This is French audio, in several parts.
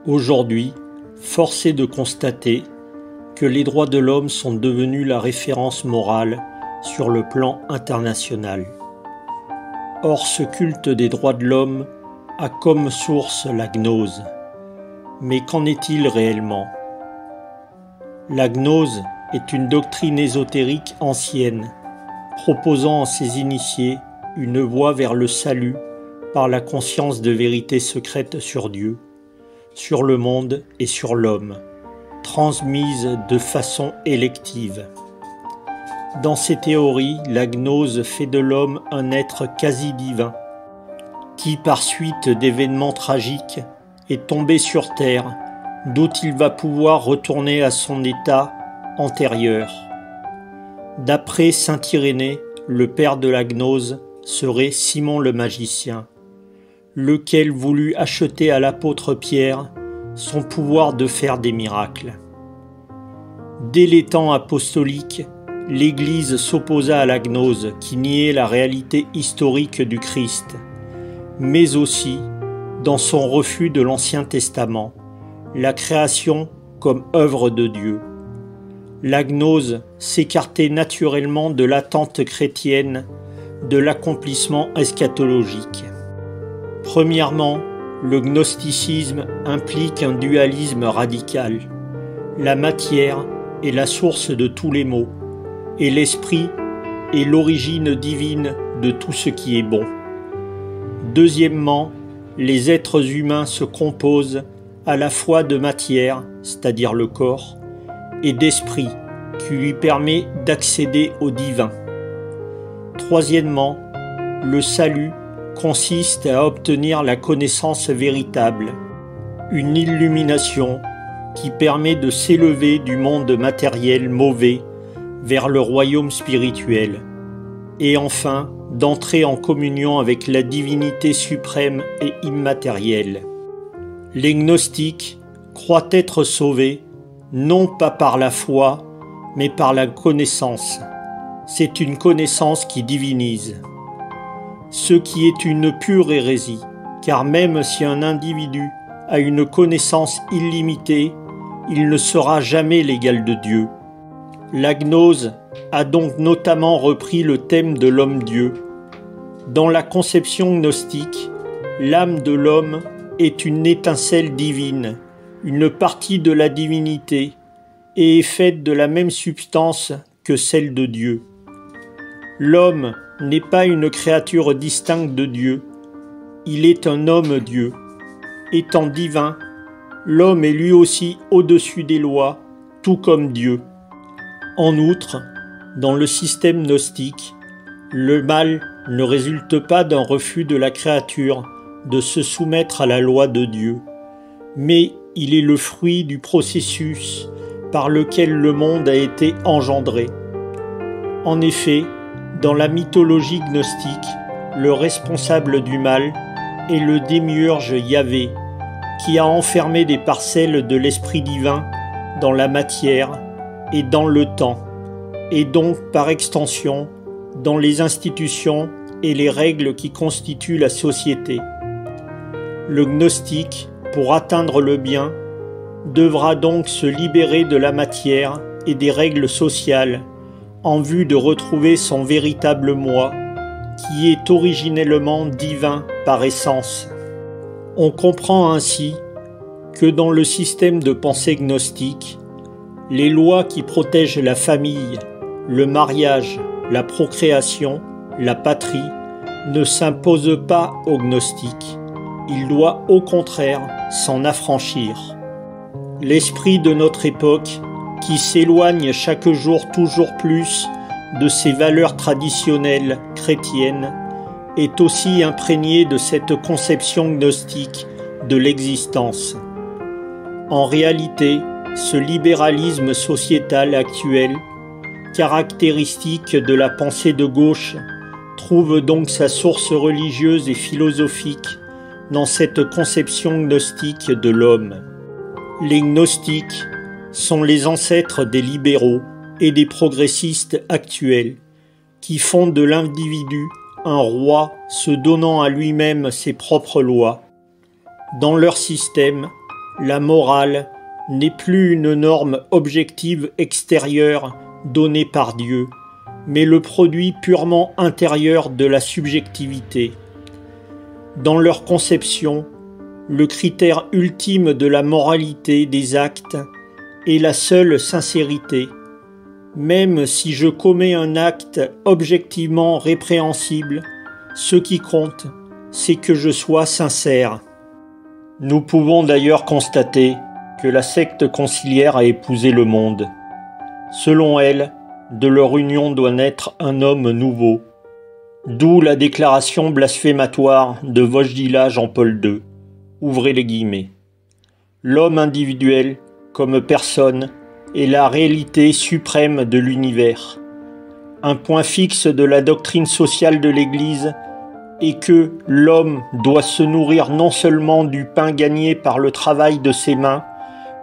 Aujourd'hui, force est de constater que les droits de l'homme sont devenus la référence morale sur le plan international. Or, ce culte des droits de l'homme a comme source la gnose. Mais qu'en est-il réellement? La gnose est une doctrine ésotérique ancienne, proposant à ses initiés une voie vers le salut par la conscience de vérités secrètes sur Dieu, sur le monde et sur l'homme, transmise de façon élective. Dans ces théories, la gnose fait de l'homme un être quasi divin, qui par suite d'événements tragiques est tombé sur terre, d'où il va pouvoir retourner à son état antérieur. D'après saint Irénée, le père de la gnose serait Simon le magicien, lequel voulut acheter à l'apôtre Pierre son pouvoir de faire des miracles. Dès les temps apostoliques, l'Église s'opposa à la gnose qui niait la réalité historique du Christ, mais aussi, dans son refus de l'Ancien Testament, la création comme œuvre de Dieu. La gnose s'écartait naturellement de l'attente chrétienne de l'accomplissement eschatologique. Premièrement, le gnosticisme implique un dualisme radical. La matière est la source de tous les maux, et l'esprit est l'origine divine de tout ce qui est bon. Deuxièmement, les êtres humains se composent à la fois de matière, c'est-à-dire le corps, et d'esprit, qui lui permet d'accéder au divin. Troisièmement, le salut consiste à obtenir la connaissance véritable, une illumination qui permet de s'élever du monde matériel mauvais vers le royaume spirituel, et enfin d'entrer en communion avec la divinité suprême et immatérielle. Les gnostiques croient être sauvés, non pas par la foi, mais par la connaissance. C'est une connaissance qui divinise. Ce qui est une pure hérésie, car même si un individu a une connaissance illimitée, il ne sera jamais l'égal de Dieu. La gnose a donc notamment repris le thème de l'homme-dieu. Dans la conception gnostique, l'âme de l'homme est une étincelle divine, une partie de la divinité, et est faite de la même substance que celle de Dieu. L'homme n'est pas une créature distincte de Dieu, il est un homme-dieu. Étant divin, l'homme est lui aussi au-dessus des lois, tout comme Dieu. En outre, dans le système gnostique, le mal ne résulte pas d'un refus de la créature de se soumettre à la loi de Dieu, mais il est le fruit du processus par lequel le monde a été engendré. En effet, dans la mythologie gnostique, le responsable du mal est le démiurge Yahvé, qui a enfermé des parcelles de l'esprit divin dans la matière et dans le temps, et donc par extension dans les institutions et les règles qui constituent la société. Le gnostique, pour atteindre le bien, devra donc se libérer de la matière et des règles sociales en vue de retrouver son véritable moi, qui est originellement divin par essence. On comprend ainsi que dans le système de pensée gnostique, les lois qui protègent la famille, le mariage, la procréation, la patrie, ne s'imposent pas aux gnostiques. Il doit au contraire s'en affranchir. L'esprit de notre époque, qui s'éloigne chaque jour toujours plus de ses valeurs traditionnelles chrétiennes, est aussi imprégné de cette conception gnostique de l'existence. En réalité, ce libéralisme sociétal actuel, caractéristique de la pensée de gauche, trouve donc sa source religieuse et philosophique dans cette conception gnostique de l'homme. Les gnostiques sont les ancêtres des libéraux et des progressistes actuels, qui font de l'individu un roi se donnant à lui-même ses propres lois. Dans leur système, La morale n'est plus une norme objective extérieure donnée par Dieu, mais le produit purement intérieur de la subjectivité. Dans leur conception, le critère ultime de la moralité des actes est la seule sincérité. Même si je commets un acte objectivement répréhensible, ce qui compte, c'est que je sois sincère. Nous pouvons d'ailleurs constater que la secte conciliaire a épousé le monde. Selon elle, de leur union doit naître un homme nouveau. D'où la déclaration blasphématoire de Vojdila Jean-Paul II. Ouvrez les guillemets. L'homme individuel, comme personne, est la réalité suprême de l'univers. Un point fixe de la doctrine sociale de l'Église est que l'homme doit se nourrir non seulement du pain gagné par le travail de ses mains,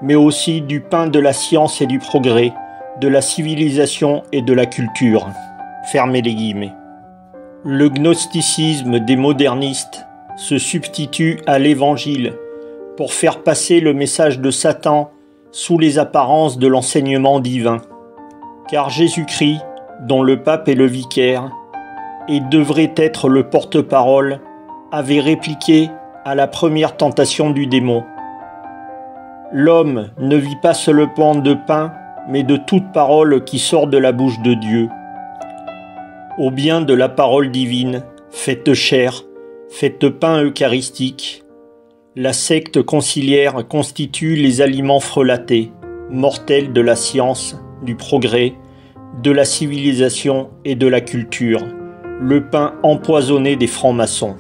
mais aussi du pain de la science et du progrès, de la civilisation et de la culture. Fermez les guillemets. Le gnosticisme des modernistes se substitue à l'Évangile pour faire passer le message de Satan sous les apparences de l'enseignement divin. Car Jésus-Christ, dont le pape est le vicaire, et devrait être le porte-parole, avait répliqué à la première tentation du démon. L'homme ne vit pas seulement de pain, mais de toute parole qui sort de la bouche de Dieu. Au bien de la parole divine, faite chair, faite pain eucharistique, la secte conciliaire constitue les aliments frelatés, mortels de la science, du progrès, de la civilisation et de la culture, le pain empoisonné des francs-maçons.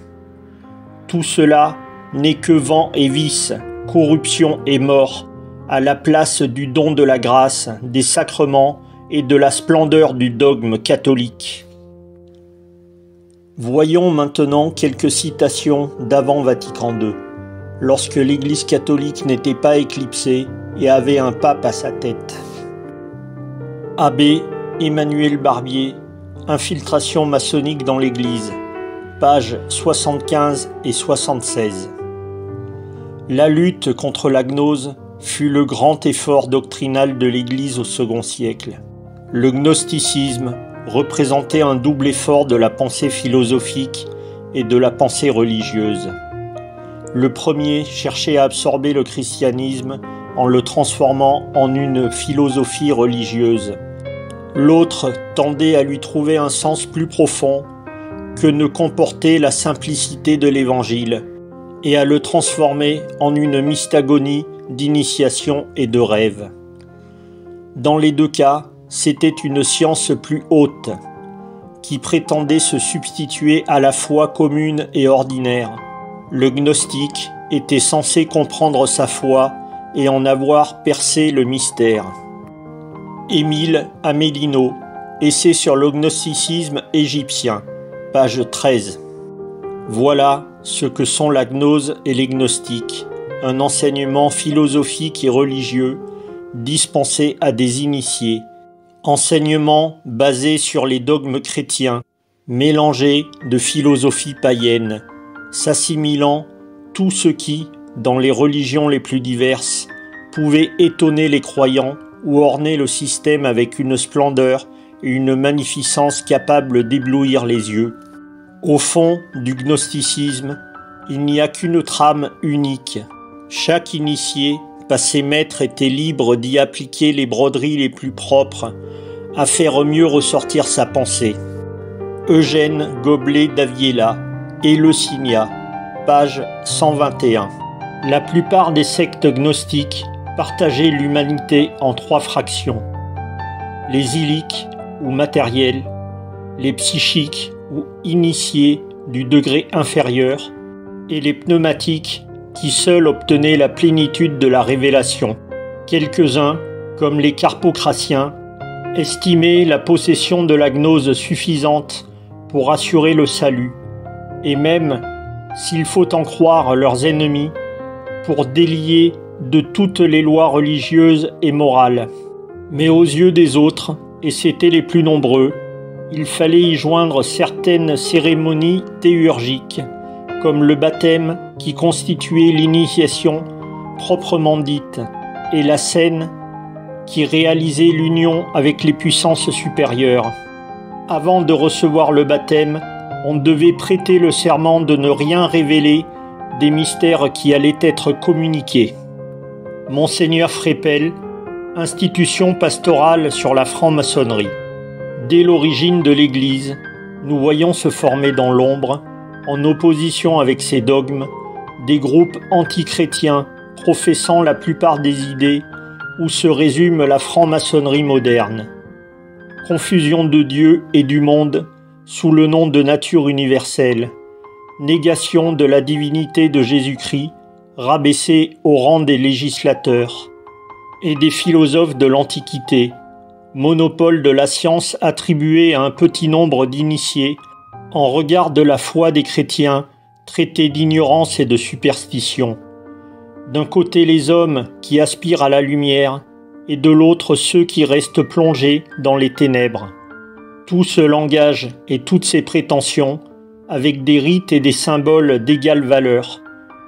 Tout cela n'est que vent et vice, corruption et mort, à la place du don de la grâce, des sacrements et de la splendeur du dogme catholique. Voyons maintenant quelques citations d'avant Vatican II, lorsque l'Église catholique n'était pas éclipsée et avait un pape à sa tête. Abbé Emmanuel Barbier, Infiltration maçonnique dans l'Église, pages 75 et 76. La lutte contre la gnose fut le grand effort doctrinal de l'Église au second siècle. Le gnosticisme représentait un double effort de la pensée philosophique et de la pensée religieuse. Le premier cherchait à absorber le christianisme en le transformant en une philosophie religieuse. L'autre tendait à lui trouver un sens plus profond que ne comportait la simplicité de l'Évangile et à le transformer en une mystagonie d'initiation et de rêve. Dans les deux cas, c'était une science plus haute, qui prétendait se substituer à la foi commune et ordinaire. Le gnostique était censé comprendre sa foi et en avoir percé le mystère. Émile Amélino, Essai sur le gnosticisme égyptien, page 13. Voilà ce que sont la gnose et les gnostiques, un enseignement philosophique et religieux dispensé à des initiés, enseignement basé sur les dogmes chrétiens, mélangé de philosophie païenne, s'assimilant tout ce qui, dans les religions les plus diverses, pouvait étonner les croyants ou orner le système avec une splendeur et une magnificence capables d'éblouir les yeux. Au fond du gnosticisme, il n'y a qu'une trame unique. Chaque initié, passé maître, était libre d'y appliquer les broderies les plus propres, à faire mieux ressortir sa pensée. Eugène Goblet d'Aviela, Eleusinia, page 121. La plupart des sectes gnostiques partageaient l'humanité en trois fractions. Les iliques, ou matériels, les psychiques, ou initiés du degré inférieur, et les pneumatiques, qui seuls obtenaient la plénitude de la révélation. Quelques-uns, comme les carpocratiens, estimaient la possession de la gnose suffisante pour assurer le salut, et même, s'il faut en croire leurs ennemis, pour délier de toutes les lois religieuses et morales. Mais aux yeux des autres, et c'étaient les plus nombreux, il fallait y joindre certaines cérémonies théurgiques, comme le baptême qui constituait l'initiation proprement dite, et la scène qui réalisait l'union avec les puissances supérieures. Avant de recevoir le baptême, on devait prêter le serment de ne rien révéler des mystères qui allaient être communiqués. Monseigneur Frépel, institution pastorale sur la franc-maçonnerie. Dès l'origine de l'Église, nous voyons se former dans l'ombre, en opposition avec ses dogmes, des groupes antichrétiens professant la plupart des idées où se résume la franc-maçonnerie moderne. Confusion de Dieu et du monde sous le nom de nature universelle, négation de la divinité de Jésus-Christ, rabaissé au rang des législateurs, et des philosophes de l'Antiquité, monopole de la science attribué à un petit nombre d'initiés, en regard de la foi des chrétiens, traités d'ignorance et de superstition. D'un côté les hommes qui aspirent à la lumière, et de l'autre ceux qui restent plongés dans les ténèbres. Tout ce langage et toutes ces prétentions, avec des rites et des symboles d'égale valeur,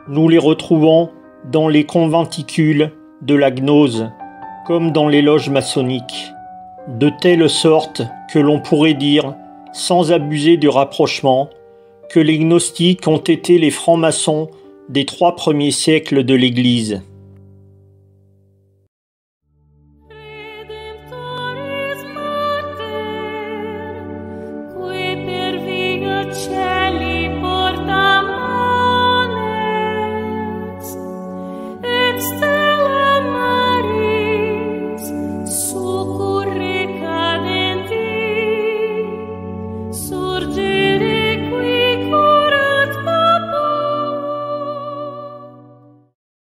nous les retrouvons dans les conventicules de la gnose, comme dans les loges maçonniques, de telle sorte que l'on pourrait dire, sans abuser du rapprochement, que les gnostiques ont été les francs-maçons des 3 premiers siècles de l'Église. Cieli porta manes, et